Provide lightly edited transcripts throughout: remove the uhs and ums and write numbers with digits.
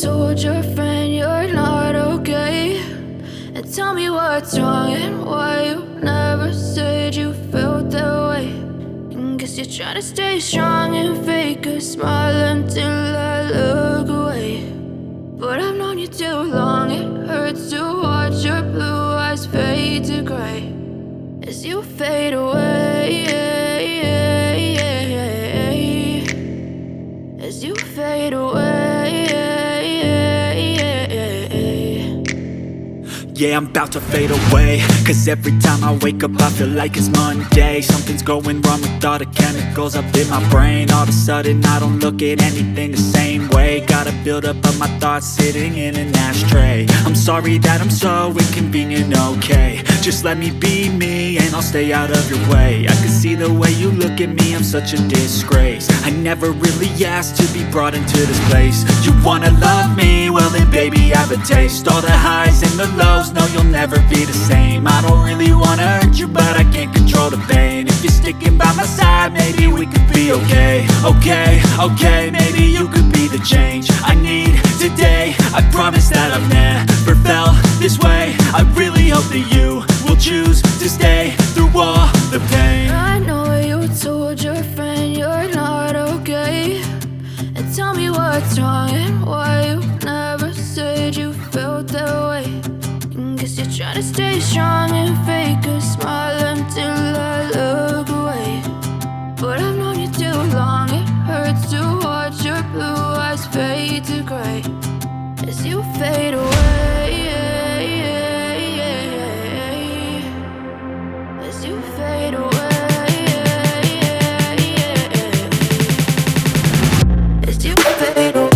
told your friend you're not okay, and tell me what's wrong and why you never said you felt that way. And guess you're trying to stay strong and fake a smile until I look away. But I've known you too long, it hurts to watch your blue eyes fade to gray as you fade away, as you fade away. Yeah, I'm about to fade away, cause every time I wake up I feel like it's Monday. Something's going wrong with all the chemicals up in my brain. All of a sudden I don't look at anything the same way. Gotta build up of my thoughts sitting in an ashtray. I'm sorry that I'm so inconvenient, okay. Just let me be me and I'll stay out of your way. I can see the way you look at me, I'm such a disgrace. I never really asked to be brought into this place. You wanna love me? Well then baby I have a taste. All the highs and the lows, no you'll never be the same. I don't really wanna hurt you but I can't control the pain. If you're sticking by my side maybe we could be okay. Okay, maybe you could be the change I need today. I promise that I've never felt this way. I really hope that you will choose to stay through all the pain. I know you told your friend you're not okay, and tell me what's wrong and why you never said you felt that way. And guess you're trying to stay strong and fake a smile until I look away. But I've known you too long, it hurts to watch your blue eyes fade to gray as you fade away, as you fade away, as you fade away.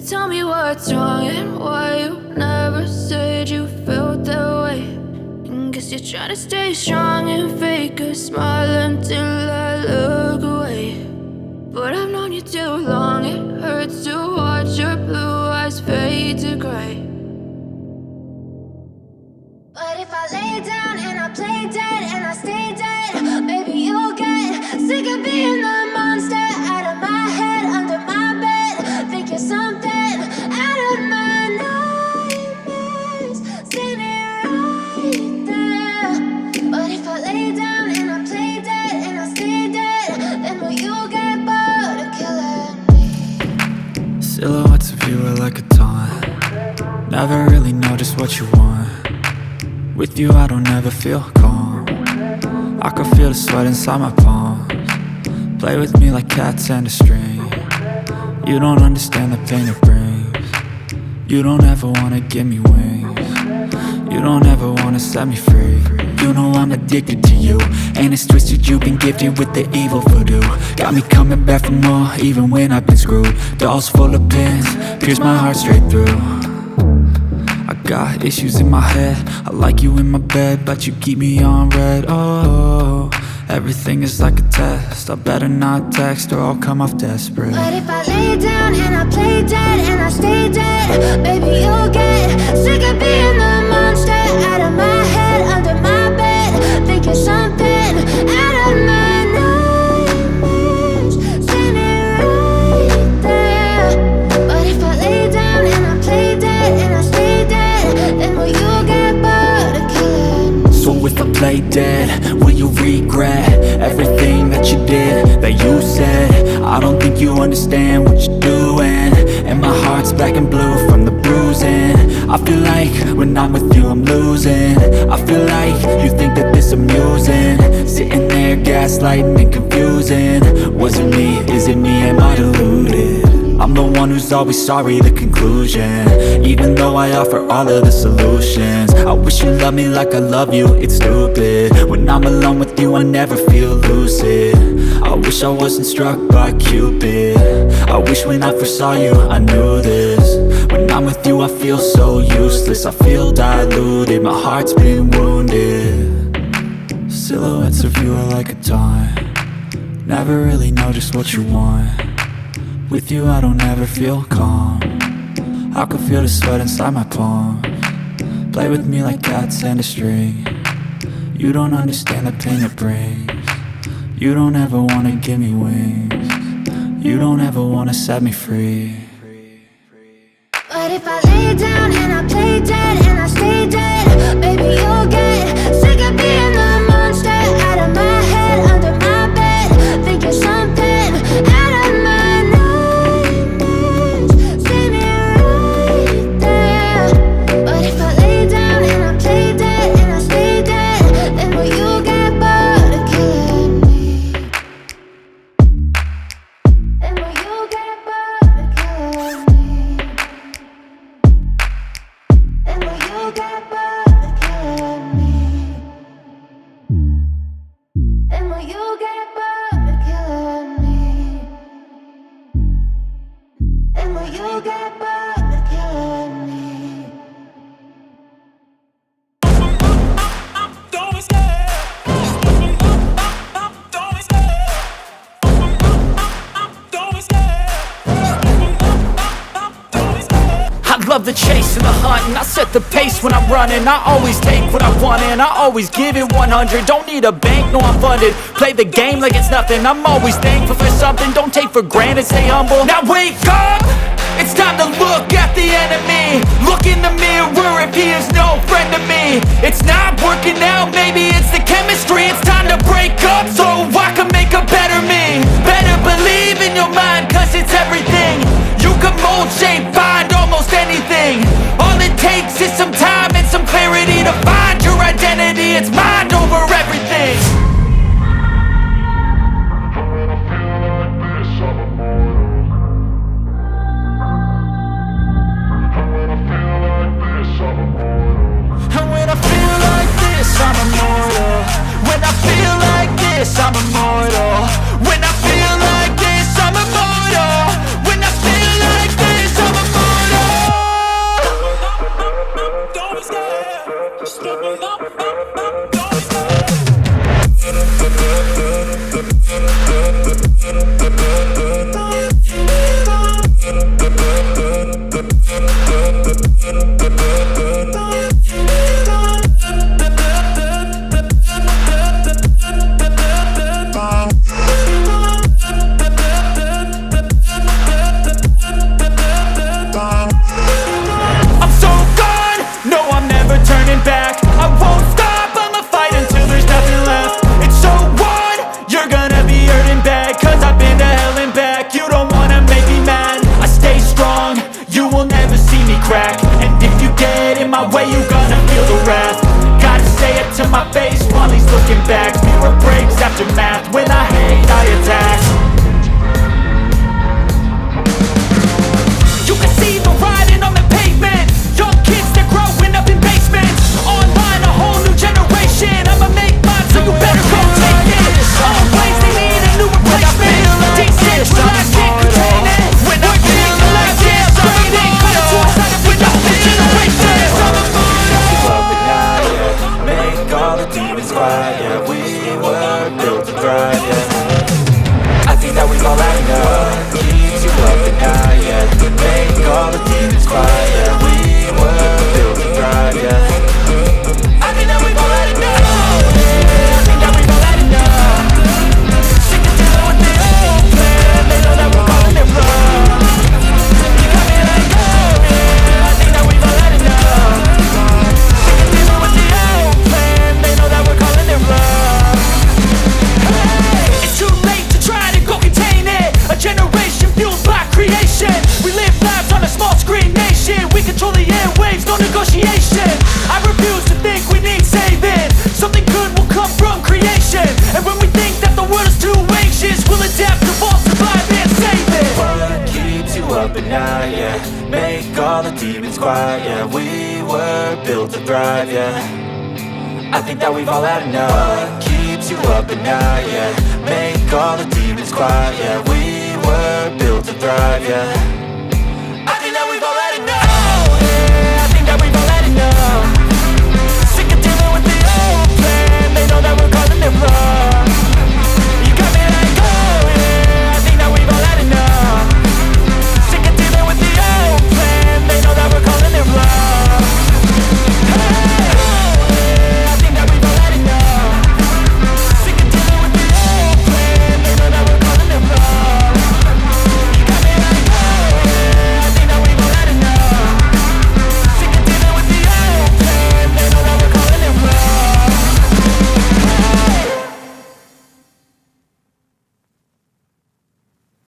Tell me what's wrong and why you never said you felt that way. And guess you're trying to stay strong and fake a smile until I look away. But I've known you too long, it hurts to watch your blue eyes fade to gray. But if I lay down and I play dead and I stay dead, maybe you'll get sick of being the monster out of my head, under my bed. Think you're something out of my nightmares, standing right there. But if I lay down and I play dead and I stay dead, then will you get bored of killing me? Silhouettes of you are like a taunt. Never really know just what you want. With you I don't ever feel calm. I can feel the sweat inside my palms. Play with me like cats and a string. You don't understand the pain it brings. You don't ever wanna give me wings. You don't ever wanna set me free. You know I'm addicted to you, and it's twisted, you've been gifted with the evil voodoo. Got me coming back for more, even when I've been screwed. Dolls full of pins, pierce my heart straight through. I got issues in my head, I like you in my bed, but you keep me on red. Oh, everything is like a test, I better not text or I'll come off desperate. But if I lay down and I play dead and I stay dead, baby, you'll get sick of being the monster out of my head, under my bed, thinking something out of my nightmares, standing right there. But if I lay down and I play dead and I stay dead, then will you get bored of killing me? So if I play dead, will you regret everything that you did, that you said? I don't think you understand what you're doing, and my heart's black and blue from the bruising. I feel like when I'm with you I'm losing. I feel like you think that this amusing, sitting there gaslighting and confusing. Was it me? Is it me? Am I deluded? I'm the one who's always sorry, the conclusion, even though I offer all of the solutions. I wish you loved me like I love you, it's stupid. When I'm alone with you I never feel lucid. I wish I wasn't struck by Cupid. I wish when I first saw you I knew this. When I'm with you I feel so useless, I feel diluted, my heart's been wounded. Silhouettes of you are like a taunt, never really know just what you want. With you I don't ever feel calm, I can feel the sweat inside my palm. Play with me like cats and a string, you don't understand the pain it brings. You don't ever wanna give me wings, you don't ever wanna set me free. But if I lay down and I play dead and I stay dead, baby, you'll get sick of being the monster out of my head, under my bed, thinking something out of my nightmares, standing right there. But if I lay down and I play dead and I stay dead, then will you get bored of killing me? Then will you get bored of killing me? And will you get bored of killing me? And will you get bored of killing me? And will you get bored of killing me? I love the chase and the hunt, and I set the pace when I'm running. I always take what I want and I always give it 100. Don't need a bank, no I'm funded. Play the game like it's nothing, I'm always thankful for something. Don't take for granted, stay humble. Now wake up! It's time to look at the enemy. Look in the mirror if he is no friend to me. It's not working out, maybe it's the chemistry. It's time to break up so I can make a better me. Better believe in your mind, cause it's everything. You can mold, shape, find almost anything. All it takes is some time and some clarity to find your identity. It's mind over everything. And when I feel like this, I'm immortal. When I feel like this, I'm immortal. When I feel like this, I'm immortal. When I feel like this, I'm immortal. Don't be scared. Just open up. Don't be I'm so gone, no I'm never turning back. I won't stop, I'ma fight until there's nothing left. It's so on, you're gonna be hurting bad, cause I've been to hell and back. You don't wanna make me mad, I stay strong, you will never see me crack. And if you get in my way, you gonna feel the wrath. Gotta say it to my face while he's looking back. Mirror breaks after math, when I hate I attack. You can see the writing on the pavement. Young kids, they're growing up in basements. Online, a whole new generation. demons quiet, yeah. We were built to thrive, yeah. I think that we've all had enough. Keeps you up at night, yeah. Make all the demons quiet, yeah. We were built to thrive, yeah. I think that we've all had enough. Yeah, I think that we've all had enough. Sick of dealing with the old plan. They know that we're calling it bluff. You got me like, oh yeah. I think that we've all had enough. Sick of dealing with the old plan. They know that we're calling it bluff. Hey, it's too late to try to go contain it. A generation fueled by creation. We live lives on a small screen nation. We control the airwaves, no negotiation. I refuse to think we need saving. Something good will come from creation. And when we think that the world is too anxious, we'll adapt, evolve, survive and save it. What keeps you up at night, yeah. Make all the demons quiet, yeah. We were built to thrive, yeah. I think that we've all had enough. What keeps you up at night, yeah. Make all the demons quiet, yeah. We were built to thrive, yeah.